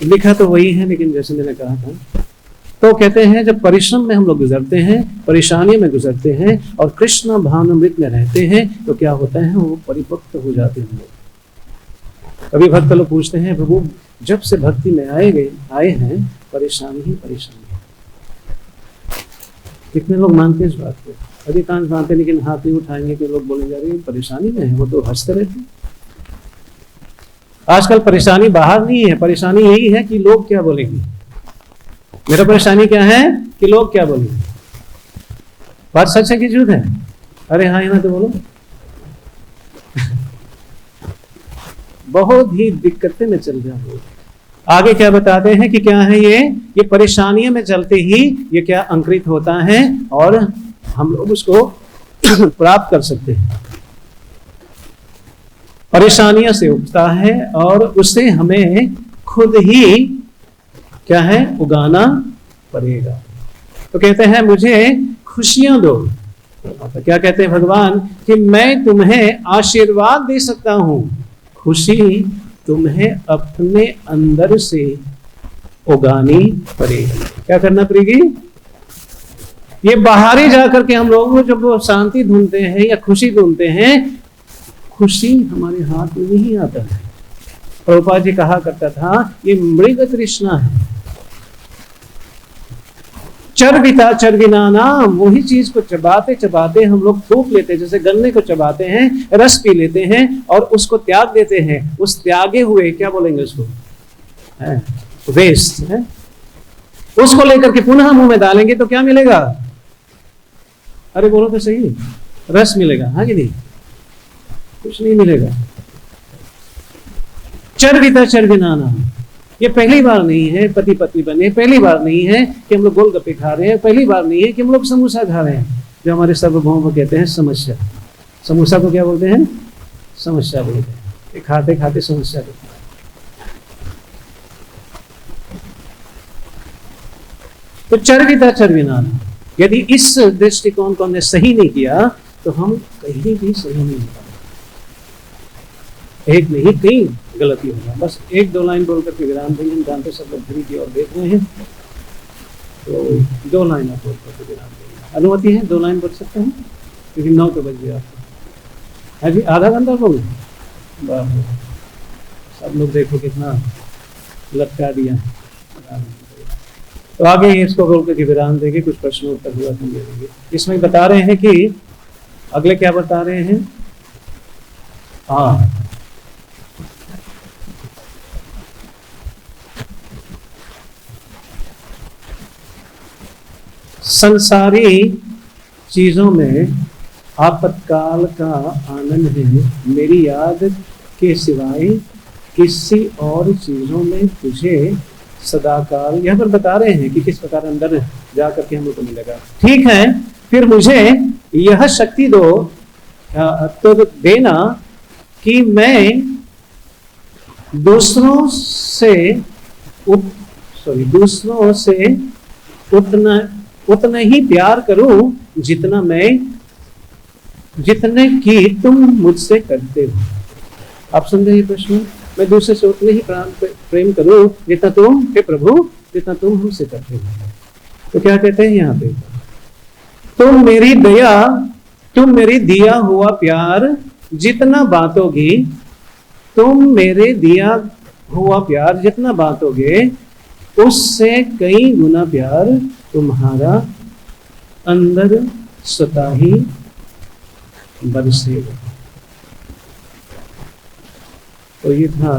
लिखा तो वही है, लेकिन जैसे मैंने कहा था, तो कहते हैं जब परिश्रम में हम लोग गुजरते हैं, परेशानी में गुजरते हैं और कृष्ण भावनामृत में रहते हैं, तो क्या होता है? वो परिपक्व हो जाते हैं लोग। कभी भक्त लोग पूछते हैं प्रभु जब से भक्ति में आए हैं परेशानी ही परेशानी है। कितने लोग मानते हैं इस बात को? अधिकांश मानते हैं, लेकिन हाथ नहीं उठाएंगे कि लोग बोलेंगे अरे परेशानी में है, वो तो हंसते रहते हैं। आजकल परेशानी बाहर नहीं है, परेशानी यही है कि लोग क्या बोलेंगे। मेरा परेशानी क्या है कि लोग क्या बोलेंगे। बात सच है कि झूठ है? अरे हाँ, यहाँ तो बोलो। बहुत ही दिक्कतें में चल रहा है। आगे क्या बताते हैं कि क्या है ये परेशानियों में चलते ही ये क्या अंकुरित होता है और हम लोग उसको प्राप्त कर सकते हैं। परेशानियों से उगता है और उससे हमें खुद ही क्या है? उगाना पड़ेगा। तो कहते हैं मुझे खुशियां दो। तो क्या कहते हैं भगवान कि मैं तुम्हें आशीर्वाद दे सकता हूं, खुशी तुम्हें अपने अंदर से उगानी पड़ेगी। क्या करना पड़ेगी? ये बाहर जाकर के हम लोग जब वो शांति ढूंढते हैं या खुशी ढूंढते हैं, खुशी हमारे हाथ में नहीं आता है। प्रभुपाद जी कहा करता था ये मृग तृष्णा है, चर्विता चर्विना नाम। वही चीज को चबाते चबाते हम लोग थूक लेते हैं, जैसे गन्ने को चबाते हैं, रस पी लेते हैं और उसको त्याग देते हैं। उस त्यागे हुए क्या बोलेंगे उसको? वेस्ट है। उसको लेकर के पुनः मुंह में डालेंगे तो क्या मिलेगा? अरे बोलो तो सही, रस मिलेगा। हाँ कि नहीं? कुछ नहीं मिलेगा। चर्विता चर्विना नाम। ये पहली बार नहीं है पति पत्नी बने, पहली बार नहीं है कि हम लोग गोलगप्पे खा रहे हैं, पहली बार नहीं है कि हम लोग समोसा खा रहे हैं। जो हमारे सर्वभौम को कहते हैं समस्या। समोसा को क्या बोलते हैं? समस्या बोलते हैं। खाते खाते समस्या बोलते हैं। तो चर्विता चर्विना, यदि इस दृष्टिकोण को हमने सही नहीं किया तो हम कहीं भी सही नहीं हो पाएंगे। एक नहीं कई गलती होगा। बस एक दो लाइन बोल करके विराम देंगे। हम जानते सब लोग घड़ी की ओर देख रहे हैं, तो 2 लाइन आप बोल करके विराम देंगे। अनुमति है 2 लाइन बोल सकते हैं, क्योंकि 9 तो बज गया आपको। अभी आधा घंटा बोलो। सब लोग देखो कितना लटका दिया। तो आगे इसको बोल के विराम देंगे, कुछ प्रश्न उत्तर हुआ तो ले लेंगे। इसमें बता रहे हैं कि अगले क्या बता रहे हैं, हाँ संसारी चीजों में आपातकाल का आनंद है, मेरी याद के सिवाय किसी और चीजों में तुझे सदाकाल। यहाँ पर बता रहे हैं कि किस प्रकार अंदर जा करके हम लोग को मिलेगा। ठीक है, फिर मुझे यह शक्ति दो तो देना कि मैं दूसरों से उतना ही प्यार करूं जितने की तुम मुझसे करते हो। आप सुन रहे हैं प्रश्न, मैं दूसरे से उतने ही प्रेम करूं जितना तुम, हे प्रभु, जितना तुम हमसे करते हो। तो क्या कहते हैं यहाँ पे, तुम मेरी दिया हुआ प्यार जितना बांटोगी, तुम मेरे दिया हुआ प्यार जितना बांटोगे, उससे कई गुना प्यार तुम्हारा अंदर स्वतः ही बरसेगा। तो ये था,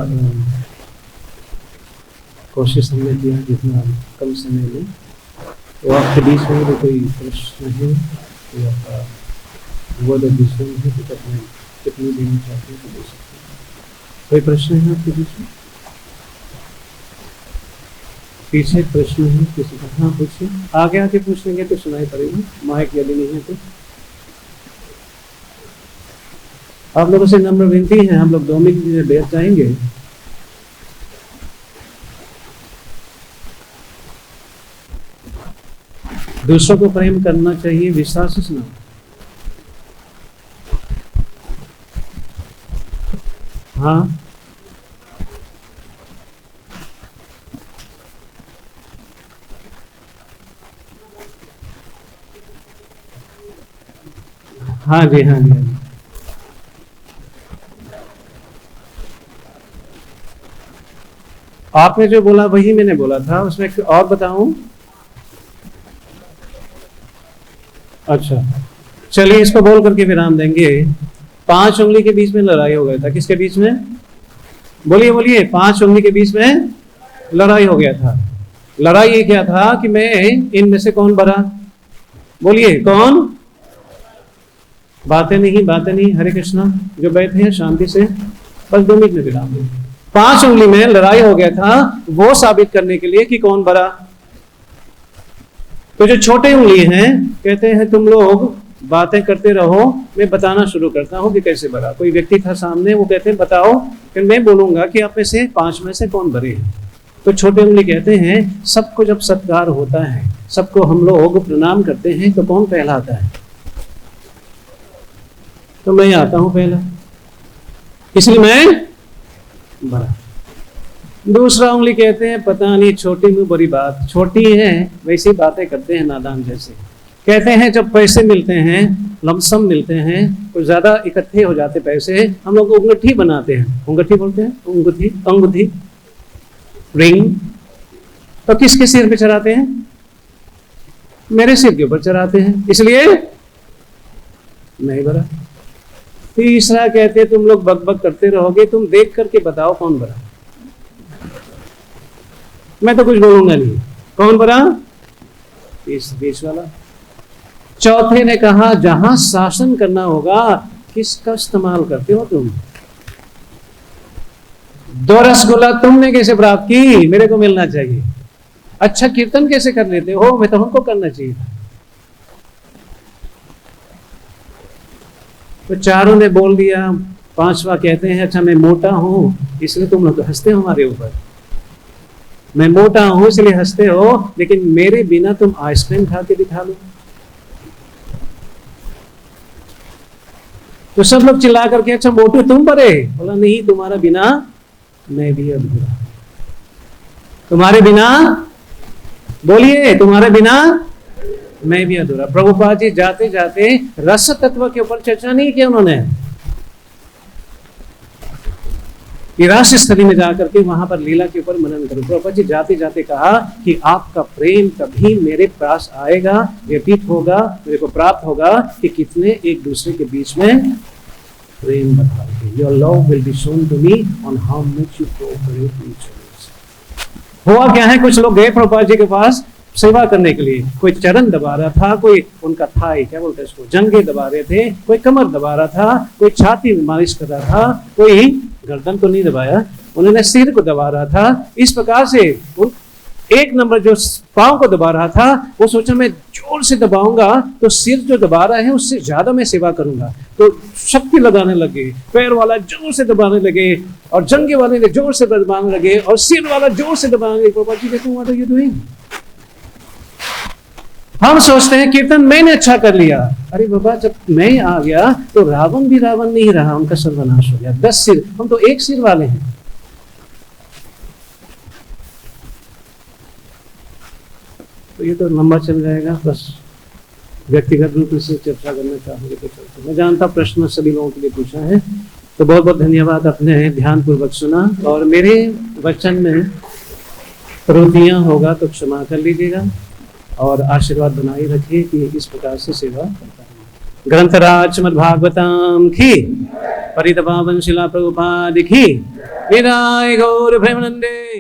कोशिश हमने किया जितना कम समय में। तो आपके बीच में भी कोई प्रश्न है तो आपका वो दूसरे में है, तो अपने कितनी देना चाहते हैं तो दे सकते हैं। कोई प्रश्न है आपके बीच में? पीछे प्रश्न है किसी का? हाँ पूछिए, आगे आके पूछ लेंगे तो सुनाई पड़ेगा, माइक यदि नहीं है तो। आप लोगों से नम्र विनती है, हम लोग 2 मिनट में बैठ जाएंगे। दूसरों को प्रेम करना चाहिए, विश्वास से सुना। हाँ हाँ जी, हाँ जी, हाँ जी। आपने जो बोला वही मैंने बोला था, उसमें और बताऊं? अच्छा चलिए, इसको बोल करके विराम देंगे। 5 उंगली के बीच में लड़ाई हो गया था। किसके बीच में? बोलिए बोलिए। 5 उंगली के बीच में लड़ाई हो गया था। लड़ाई ये क्या था कि मैं इनमें से कौन बड़ा? बोलिए कौन? बातें नहीं। हरे कृष्णा। जो बैठे हैं शांति से, बस 2 मिनट में विराम देंगे। 5 उंगली में लड़ाई हो गया था, वो साबित करने के लिए कि कौन बड़ा। तो जो छोटे उंगली हैं कहते हैं तुम लोग बातें करते रहो, मैं बताना शुरू करता हूं कि कैसे बड़ा। कोई व्यक्ति था सामने, वो कहते हैं बताओ, फिर मैं बोलूंगा कि आप में से 5 में से कौन बड़े हैं। तो छोटे उंगली कहते हैं सबको जब सत्कार होता है, सबको हम लोग प्रणाम करते हैं, तो कौन पहला आता है? तो मैं आता हूं पहला, इसलिए मैं बड़ा। दूसरा उंगली कहते हैं पता नहीं, छोटी में बड़ी बात, छोटी है वैसी बातें करते हैं नादान जैसे। कहते हैं जब पैसे मिलते हैं, लमसम मिलते हैं, कुछ ज्यादा इकट्ठे हो जाते पैसे, हम लोग अंगूठी बनाते हैं। अंगूठी बोलते हैं, अंगूठी रिंग। तो किसके सिर पे चढ़ाते हैं? मेरे सिर के ऊपर चढ़ाते हैं, इसलिए नहीं बड़ा। तीसरा कहते हैं तुम लोग बकबक करते रहोगे, तुम देख करके बताओ कौन बड़ा। मैं तो कुछ बोलूंगा नहीं, कौन बड़ा? बीच वाला। चौथे ने कहा जहां शासन करना होगा, किसका इस्तेमाल करते हो तुम? 2 रसगुल्ला तुमने कैसे प्राप्त की? मेरे को मिलना चाहिए। अच्छा कीर्तन कैसे कर लेते हो? मैं तो हमको करना चाहिए था। तो चारों ने बोल दिया। 5वां कहते हैं अच्छा मैं मोटा हूं इसलिए तुम लोग हंसते हो हमारे ऊपर। मैं मोटा हूं इसलिए हंसते हो, लेकिन मेरे बिना तुम आइसक्रीम खा के दिखा लो। तो सब लोग चिल्ला करके अच्छा मोटू तुम बड़े? बोला नहीं, तुम्हारा बिना मैं भी अधूरा। तुम्हारे बिना, बोलिए, तुम्हारे बिना मैं भी अधूरा। प्रभुपाद जी जाते जाते रस तत्व के ऊपर चर्चा नहीं किया उन्होंने। कि राशि स्थली में जाकर के वहां पर लीला के ऊपर मनन करो। प्रभुपाद जी जाते जाते कहा कि आपका प्रेम कभी मेरे पास आएगा, व्यतीत होगा, मेरे को प्राप्त होगा कि कितने एक दूसरे के बीच में प्रेम बताओगे। Your love will be shown to me on how much you cooperate with each other. हुआ क्या है, कुछ लोग गए प्रभुपाद जी के पास सेवा करने के लिए। कोई चरण दबा रहा था, कोई उनका थाई क्या बोलते हैं उसको, जंगे दबा रहे थे, कोई कमर दबा रहा था, कोई छाती में मालिश कर रहा था, कोई गर्दन को नहीं दबाया, उन्होंने सिर को दबा रहा था। इस प्रकार से एक नंबर जो पांव को दबा रहा था वो सोचा मैं जोर से दबाऊंगा तो सिर जो दबा रहा है उससे ज्यादा मैं सेवा करूंगा, तो शक्ति लगाने लगे। पैर वाला जोर से दबाने लगे और जंगे वाले ने जोर से दबाने लगे और सिर वाला जोर से दबाने लगे। प्रभुपाद जी कहते हैं व्हाट आर यू डूइंग? हम सोचते हैं कीर्तन मैंने अच्छा कर लिया। अरे बाबा जब मैं आ गया तो रावण भी रावण नहीं रहा, उनका सर्वनाश हो गया। 10 सिर, हम तो एक सिर वाले हैं। तो ये तो लंबा चल जाएगा, बस व्यक्तिगत रूप से चर्चा करना चाहोगे तो चलते। मैं जानता प्रश्न सभी लोगों के लिए पूछा है, तो बहुत बहुत धन्यवाद, आपने ध्यान पूर्वक सुना। और मेरे वचन में त्रुटियां होगा तो क्षमा कर लीजिएगा और आशीर्वाद बनाए रखिए कि इस प्रकार से सेवा करता है। ग्रंथराज श्रीमद्भागवतम की, परितपावन शिला प्रभुपाद की, विदाय गौर प्रेमानंदे।